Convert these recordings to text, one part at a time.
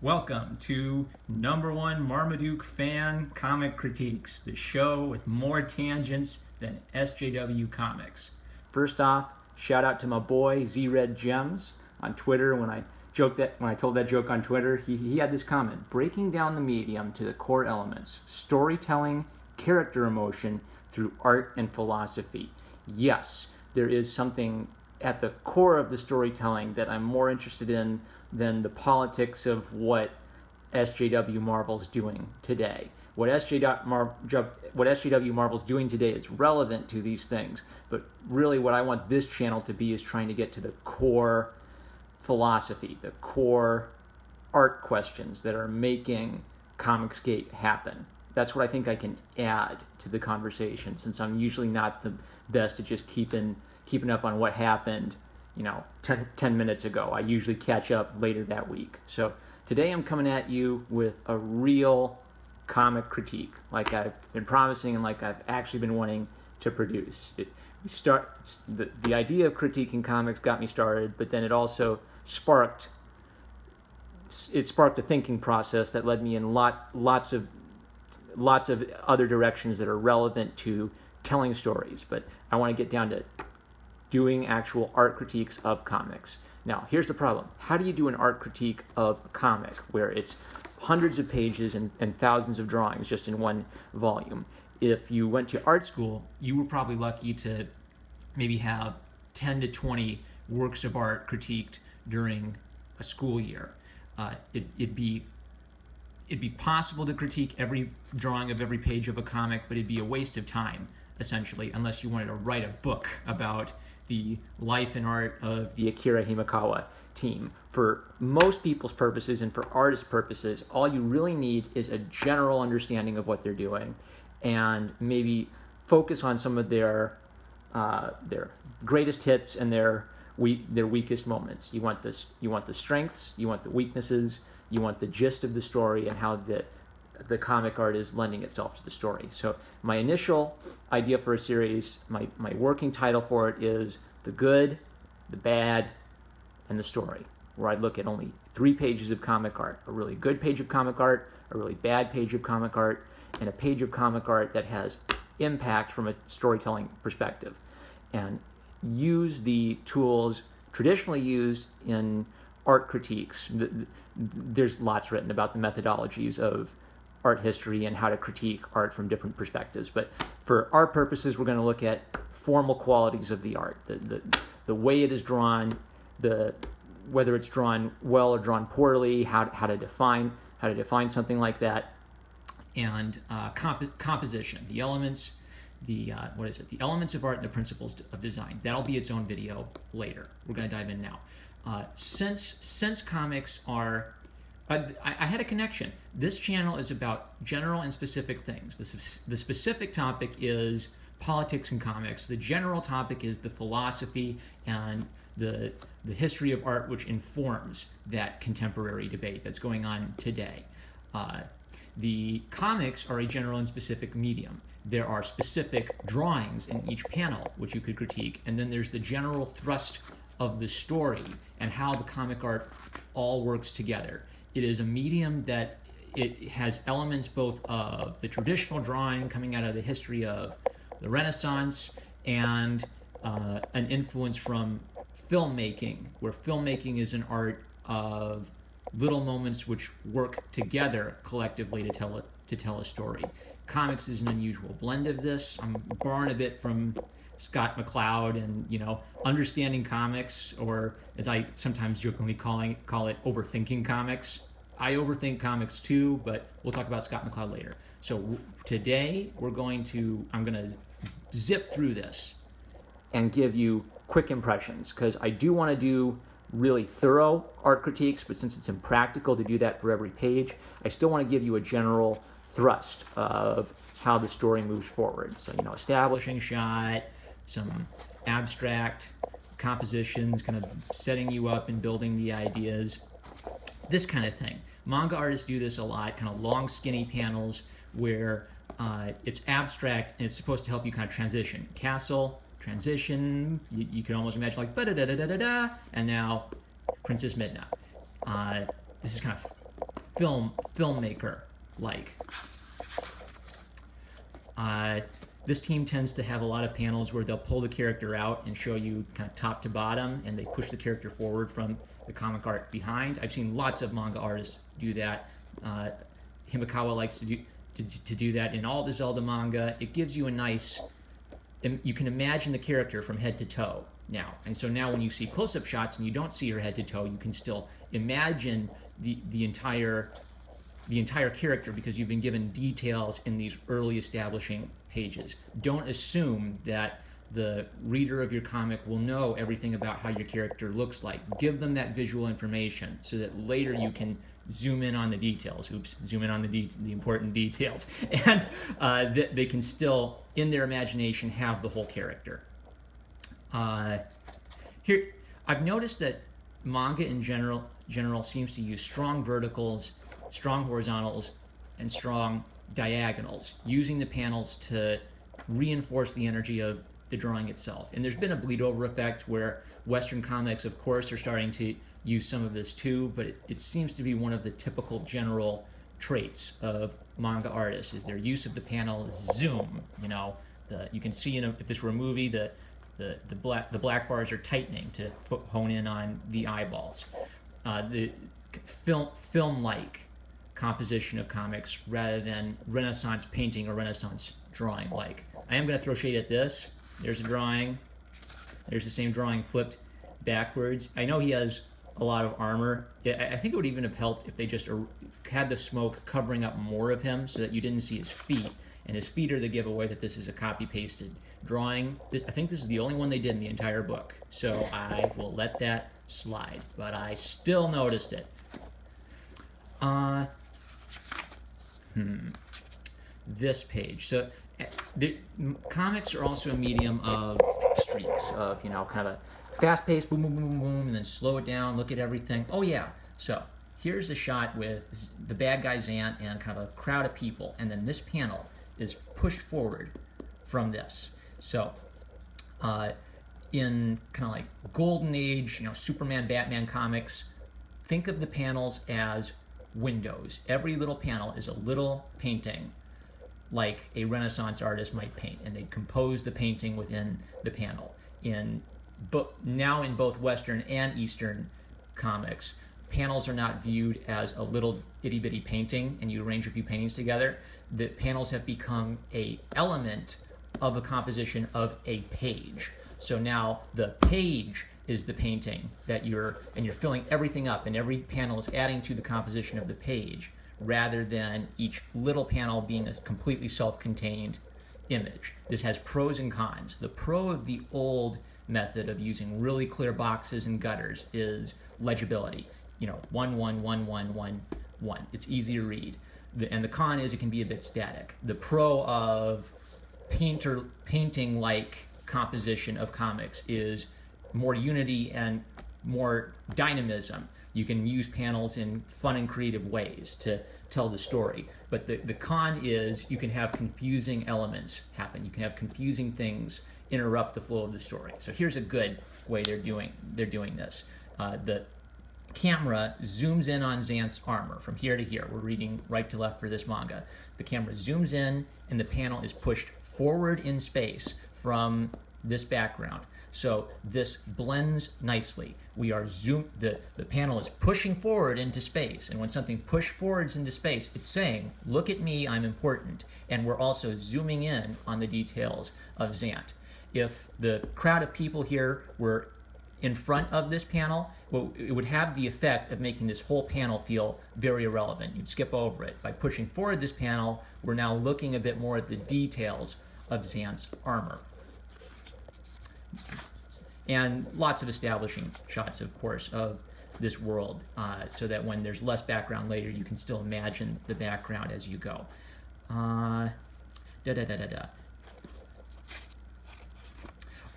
Welcome to #1 Marmaduke Fan Comic Critiques, the show with more tangents than SJW Comics. First off, shout out to my boy Z-Red Gems on Twitter. When I told that joke on Twitter, he had this comment: breaking down the medium to the core elements, storytelling, character emotion through art and philosophy. Yes, there is something at the core of the storytelling that I'm more interested in than the politics of what SJW Marvel's doing today. What SJW Marvel's doing today is relevant to these things, but really what I want this channel to be is trying to get to the core philosophy, the core art questions that are making Comicsgate happen. That's what I think I can add to the conversation, since I'm usually not the best at just keeping up on what happened, 10 minutes ago. I usually catch up later that week. So today I'm coming at you with a real comic critique, like I've been promising and like I've actually been wanting to produce. The idea of critiquing comics got me started, but then it also sparked a thinking process that led me in lots of other directions that are relevant to telling stories. But I want to get down to doing actual art critiques of comics. Now, here's the problem. How do you do an art critique of a comic where it's hundreds of pages and thousands of drawings just in one volume? If you went to art school, you were probably lucky to maybe have 10 to 20 works of art critiqued during a school year. It'd be possible to critique every drawing of every page of a comic, but it'd be a waste of time, essentially, unless you wanted to write a book about the life and art of the Akira Himekawa team. For most people's purposes and for artists' purposes, all you really need is a general understanding of what they're doing, and maybe focus on some of their greatest hits and their weakest moments. You want the strengths, you want the weaknesses, you want the gist of the story and how the comic art is lending itself to the story. So my initial idea for a series, my working title for it is The Good, the Bad, and the Story, where I'd look at only 3 pages of comic art: a really good page of comic art, a really bad page of comic art, and a page of comic art that has impact from a storytelling perspective, and use the tools traditionally used in art critiques. There's lots written about the methodologies of art history and how to critique art from different perspectives. But for our purposes, we're going to look at formal qualities of the art, the way it is drawn, whether it's drawn well or drawn poorly, how to define something like that, and composition, the elements, the elements of art and the principles of design. That'll be its own video later. We're going to dive in now. Since comics are I had a connection. This channel is about general and specific things. The specific topic is politics and comics. The general topic is the philosophy and the history of art, which informs that contemporary debate that's going on today. The comics are a general and specific medium. There are specific drawings in each panel, which you could critique, and then there's the general thrust of the story and how the comic art all works together. It is a medium that it has elements both of the traditional drawing coming out of the history of the Renaissance and an influence from filmmaking, where filmmaking is an art of little moments which work together collectively to tell a story. Comics is an unusual blend of this. I'm borrowing a bit from Scott McCloud and understanding comics, or as I sometimes jokingly call it, overthinking comics. I overthink comics too, but we'll talk about Scott McCloud later. So today I'm going to zip through this and give you quick impressions, because I do want to do really thorough art critiques, but since it's impractical to do that for every page, I still want to give you a general thrust of how the story moves forward. So, establishing shot, some abstract compositions, kind of setting you up and building the ideas, this kind of thing. Manga artists do this a lot, kind of long, skinny panels where it's abstract and it's supposed to help you kind of transition. Castle, transition, you can almost imagine like ba-da-da-da-da-da-da, and now Princess Midna. This is kind of filmmaker like. This team tends to have a lot of panels where they'll pull the character out and show you kind of top to bottom, and they push the character forward from the comic art behind. I've seen lots of manga artists do that. Himikawa likes to do that in all the Zelda manga. It gives you a nice, you can imagine the character from head to toe now. And so now when you see close-up shots and you don't see her head to toe, you can still imagine the entire character because you've been given details in these early establishing pages. Don't assume that the reader of your comic will know everything about how your character looks like. Give them that visual information so that later you can zoom in on the details. Oops, zoom in on the important details. And they can still, in their imagination, have the whole character. Here, I've noticed that manga in general seems to use strong verticals, strong horizontals, and strong diagonals, using the panels to reinforce the energy of the drawing itself. And there's been a bleed over effect where Western comics, of course, are starting to use some of this too, but it seems to be one of the typical general traits of manga artists is their use of the panel zoom. You know, you can see if this were a movie, the black bars are tightening to hone in on the eyeballs. The film-like composition of comics rather than Renaissance painting or Renaissance drawing like. I am going to throw shade at this. There's a drawing. There's the same drawing flipped backwards. I know he has a lot of armor. I think it would even have helped if they just had the smoke covering up more of him so that you didn't see his feet. And his feet are the giveaway that this is a copy-pasted drawing. I think this is the only one they did in the entire book. So I will let that slide. But I still noticed it. This page. So the comics are also a medium of streaks, of, you know, kind of fast-paced, boom, boom, boom, boom, and then slow it down, look at everything. Oh, yeah. So here's a shot with the bad guy Zant and kind of a crowd of people, and then this panel is pushed forward from this. So in kind of like Golden Age, you know, Superman, Batman comics, think of the panels as windows. Every little panel is a little painting like a Renaissance artist might paint, and they'd compose the painting within the panel. Now in both Western and Eastern comics, panels are not viewed as a little itty-bitty painting and you arrange a few paintings together. The panels have become an element of a composition of a page. So now the page is the painting that you're filling everything up, and every panel is adding to the composition of the page rather than each little panel being a completely self-contained image. This has pros and cons. The pro of the old method of using really clear boxes and gutters is legibility. You know, 1, 1, 1, 1, 1, 1. It's easy to read. And the con is it can be a bit static. The pro of painting-like composition of comics is more unity and more dynamism. You can use panels in fun and creative ways to tell the story. But the con is you can have confusing elements happen. You can have confusing things interrupt the flow of the story. So here's a good way they're doing this. The camera zooms in on Zant's armor from here to here. We're reading right to left for this manga. The camera zooms in and the panel is pushed forward in space from this background. So this blends nicely. We are the panel is pushing forward into space, and when something pushed forwards into space, it's saying, look at me, I'm important. And we're also zooming in on the details of Zant. If the crowd of people here were in front of this panel, well, it would have the effect of making this whole panel feel very irrelevant. You'd skip over it. By pushing forward this panel, we're now looking a bit more at the details of Zant's armor. And lots of establishing shots, of course, of this world, so that when there's less background later, you can still imagine the background as you go. All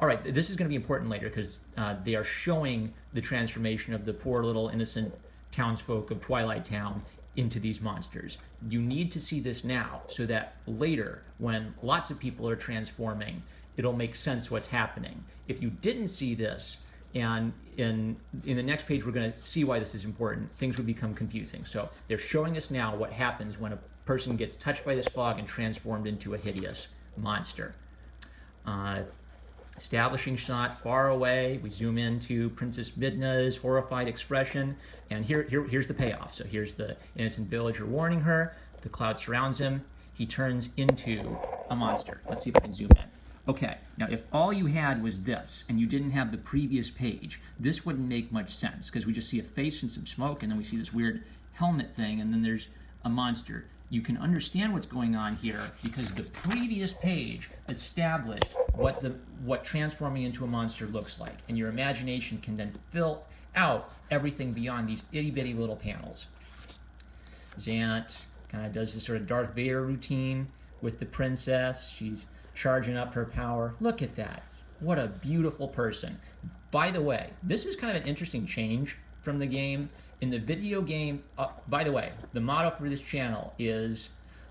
right, this is going to be important later because they are showing the transformation of the poor little innocent townsfolk of Twilight Town into these monsters. You need to see this now so that later, when lots of people are transforming, it'll make sense what's happening. If you didn't see this And in the next page, we're going to see why this is important. Things will become confusing. So they're showing us now what happens when a person gets touched by this fog and transformed into a hideous monster. Establishing shot far away. We zoom into Princess Midna's horrified expression, and here's the payoff. So here's the innocent villager warning her. The cloud surrounds him. He turns into a monster. Let's see if I can zoom in. Okay, now if all you had was this and you didn't have the previous page, this wouldn't make much sense because we just see a face and some smoke, and then we see this weird helmet thing, and then there's a monster. You can understand what's going on here because the previous page established what transforming into a monster looks like, and your imagination can then fill out everything beyond these itty-bitty little panels. Zant kind of does this sort of Darth Vader routine with the princess. She's charging up her power. Look at that. What a beautiful person. By the way, this is kind of an interesting change from the game. In the video game, by the way, the motto for this channel is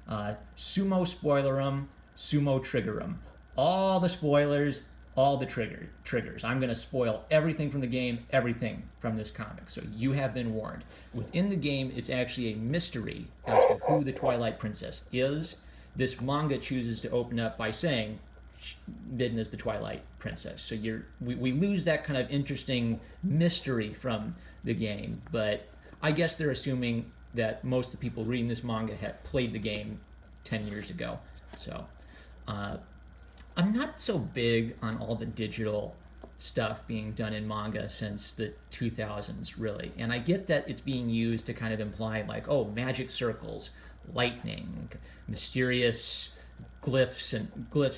sumo spoilerum, sumo triggerum. All the spoilers, all the triggers. I'm going to spoil everything from the game, everything from this comic. So you have been warned. Within the game, it's actually a mystery as to who the Twilight Princess is. This manga chooses to open up by saying Midna is the Twilight Princess. So we lose that kind of interesting mystery from the game, but I guess they're assuming that most of the people reading this manga had played the game 10 years ago. So I'm not so big on all the digital stuff being done in manga since the 2000s, really. And I get that it's being used to kind of imply like, oh, magic circles, lightning, mysterious glyphs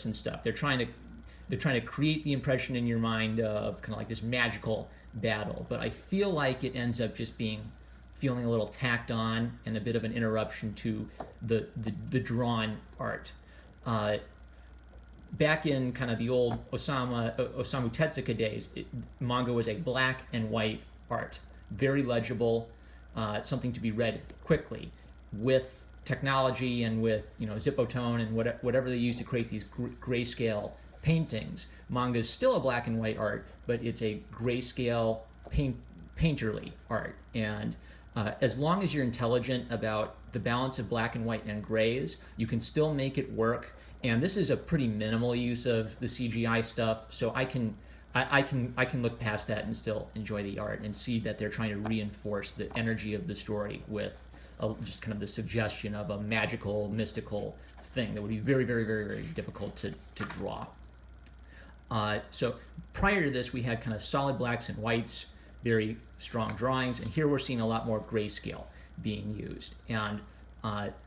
and stuff. They're trying to create the impression in your mind of kind of like this magical battle, but I feel like it ends up just feeling a little tacked on and a bit of an interruption to the drawn art. Back in kind of the old Osamu Tezuka days, manga was a black and white art, very legible, something to be read quickly. With technology and with Zipotone and whatever they use to create these grayscale paintings, manga is still a black and white art, but it's a grayscale painterly art. And as long as you're intelligent about the balance of black and white and grays, you can still make it work. And this is a pretty minimal use of the CGI stuff, so I can look past that and still enjoy the art and see that they're trying to reinforce the energy of the story with just kind of the suggestion of a magical, mystical thing that would be very, very, very, very difficult to draw. So prior to this, we had kind of solid blacks and whites, very strong drawings, and here we're seeing a lot more grayscale being used. And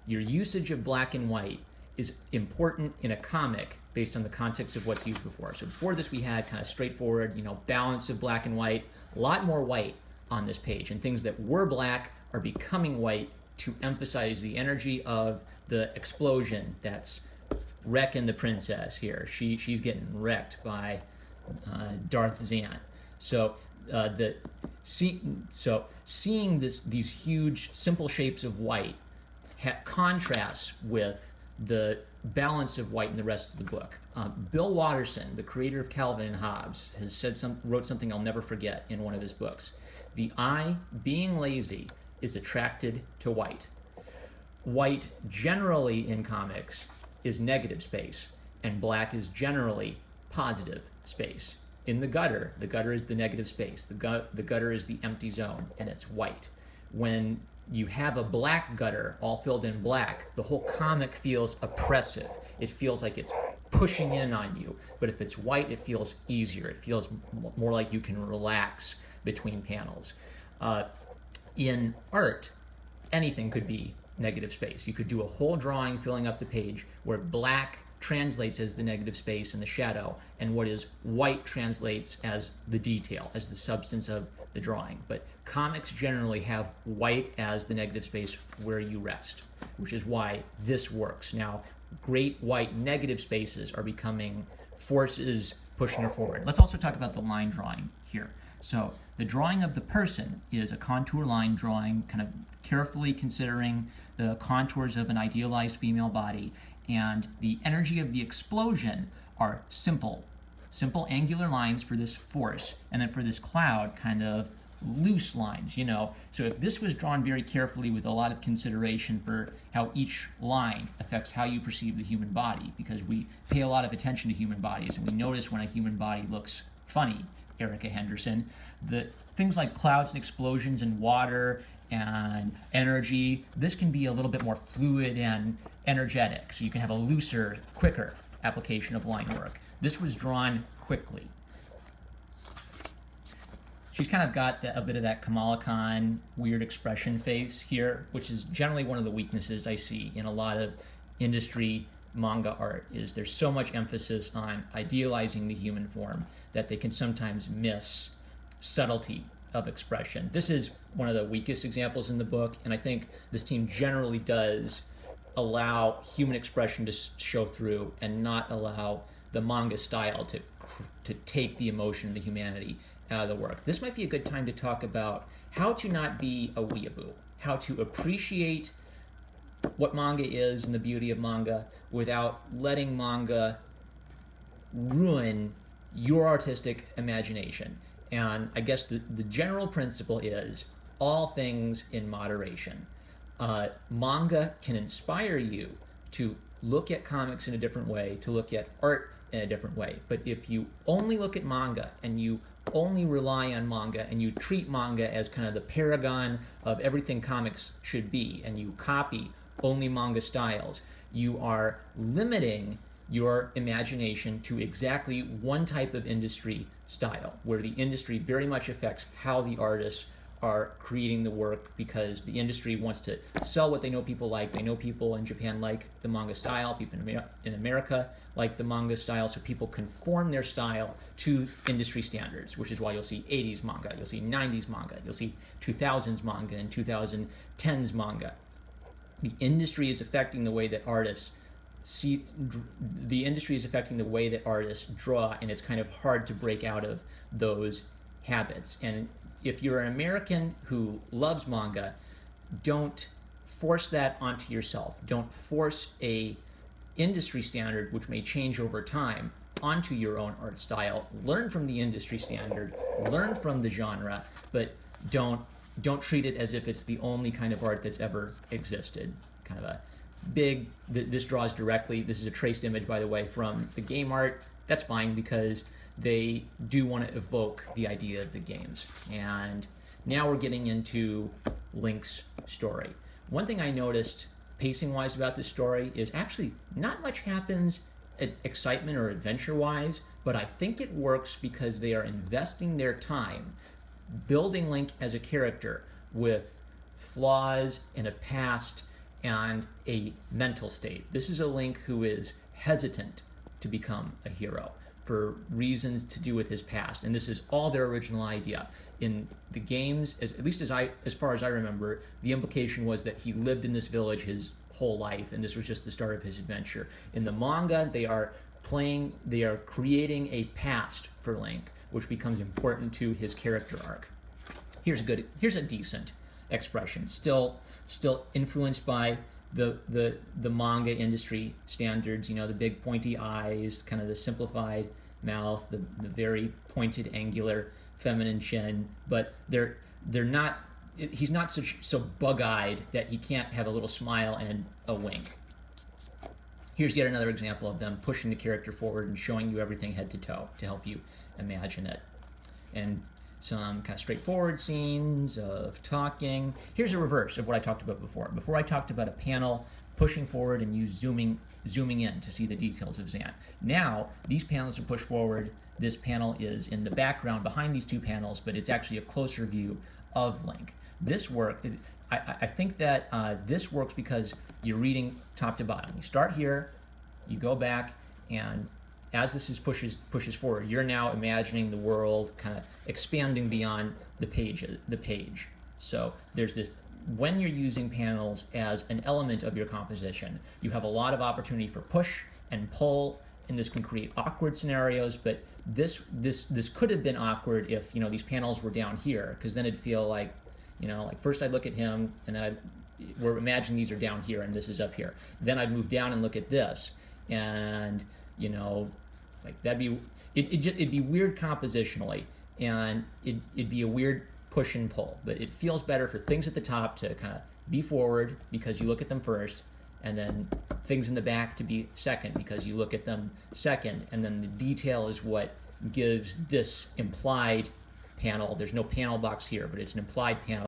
your usage of black and white is important in a comic based on the context of what's used before. So before this, we had kind of straightforward, balance of black and white, a lot more white on this page, and things that were black are becoming white to emphasize the energy of the explosion that's wrecking the princess here. She's getting wrecked by Darth Zant. So seeing these huge simple shapes of white contrasts with the balance of white in the rest of the book. Bill Watterson, the creator of Calvin and Hobbes, wrote something I'll never forget in one of his books. The eye, being lazy, is attracted to white. White generally in comics is negative space, and black is generally positive space. In the gutter is the negative space. The gutter is the empty zone, and it's white. When you have a black gutter all filled in black, the whole comic feels oppressive. It feels like it's pushing in on you. But if it's white, it feels easier. It feels more like you can relax between panels. In art, anything could be negative space. You could do a whole drawing filling up the page where black translates as the negative space and the shadow, and what is white translates as the detail, as the substance of the drawing. But comics generally have white as the negative space where you rest, which is why this works. Now, great white negative spaces are becoming forces pushing her forward. Let's also talk about the line drawing here. So the drawing of the person is a contour line drawing, kind of carefully considering the contours of an idealized female body, and the energy of the explosion are simple simple angular lines for this force, and then for this cloud, kind of loose lines, you know. So if this was drawn very carefully with a lot of consideration for how each line affects how you perceive the human body, because we pay a lot of attention to human bodies, and we notice when a human body looks funny, Erica Henderson, the things like clouds and explosions and water and energy, this can be a little bit more fluid and energetic, so you can have a looser, quicker application of line work. This was drawn quickly. She's kind of got a bit of that Kamala Khan weird expression face here, which is generally one of the weaknesses I see in a lot of industry manga art, is there's so much emphasis on idealizing the human form that they can sometimes miss subtlety of expression. This is one of the weakest examples in the book, and I think this team generally does allow human expression to show through and not allow the manga style to take the emotion, the humanity out of the work. This might be a good time to talk about how to not be a weeaboo, how to appreciate what manga is and the beauty of manga without letting manga ruin your artistic imagination. And I guess the general principle is all things in moderation. Manga can inspire you to look at comics in a different way, to look at art in a different way. But if you only look at manga and you only rely on manga and you treat manga as kind of the paragon of everything comics should be, and you copy only manga styles, you are limiting your imagination to exactly one type of industry style, where the industry very much affects how the artists are creating the work, because the industry wants to sell what they know people like. They know people in Japan like the manga style, people in America like the manga style, so people conform their style to industry standards, which is why you'll see 80s manga, you'll see 90s manga, you'll see 2000s manga and 2010s manga. The industry is affecting the way that artists the industry is affecting the way that artists draw, and it's kind of hard to break out of those habits. And if you're an American who loves manga, don't force that onto yourself. Don't force a industry standard, which may change over time, onto your own art style. Learn from the industry standard, learn from the genre, but don't treat it as if it's the only kind of art that's ever existed. Kind of a big, this draws directly, this is a traced image, by the way, from the game art. That's fine, because they do want to evoke the idea of the games. And now we're getting into Link's story. One thing I noticed pacing-wise about this story is actually not much happens excitement or adventure-wise, but I think it works because they are investing their time building Link as a character with flaws and a past and a mental state. This is a Link who is hesitant to become a hero for reasons to do with his past, and this is all their original idea. In the games, at least as far as I remember, the implication was that he lived in this village his whole life, and this was just the start of his adventure. In the manga, they are creating a past for Link, which becomes important to his character arc. Here's a decent expression, still influenced by the manga industry standards, you know, the big pointy eyes, kind of the simplified mouth, the very pointed angular feminine chin, but he's not so bug-eyed that he can't have a little smile and a wink. Here's yet another example of them pushing the character forward and showing you everything head to toe to help you imagine it. And some kind of straightforward scenes of talking. Here's a reverse of what I talked about before. Before I talked about a panel pushing forward and you zooming in to see the details of Zan. Now, these panels are pushed forward. This panel is in the background behind these two panels, but it's actually a closer view of Link. This I think that this works because you're reading top to bottom. You start here, you go back, and as this pushes forward, you're now imagining the world kind of expanding beyond the page. So there's this, when you're using panels as an element of your composition, you have a lot of opportunity for push and pull, and this can create awkward scenarios, but this could have been awkward if, you know, these panels were down here, because then it'd feel like, you know, like first I'd look at him, and then we're imagining these are down here and this is up here. Then I'd move down and look at this, and, you know, like that'd be, it'd be weird compositionally, and it'd be a weird push and pull. But it feels better for things at the top to kind of be forward because you look at them first, and then things in the back to be second because you look at them second, and then the detail is what gives this implied panel. There's no panel box here, but it's an implied panel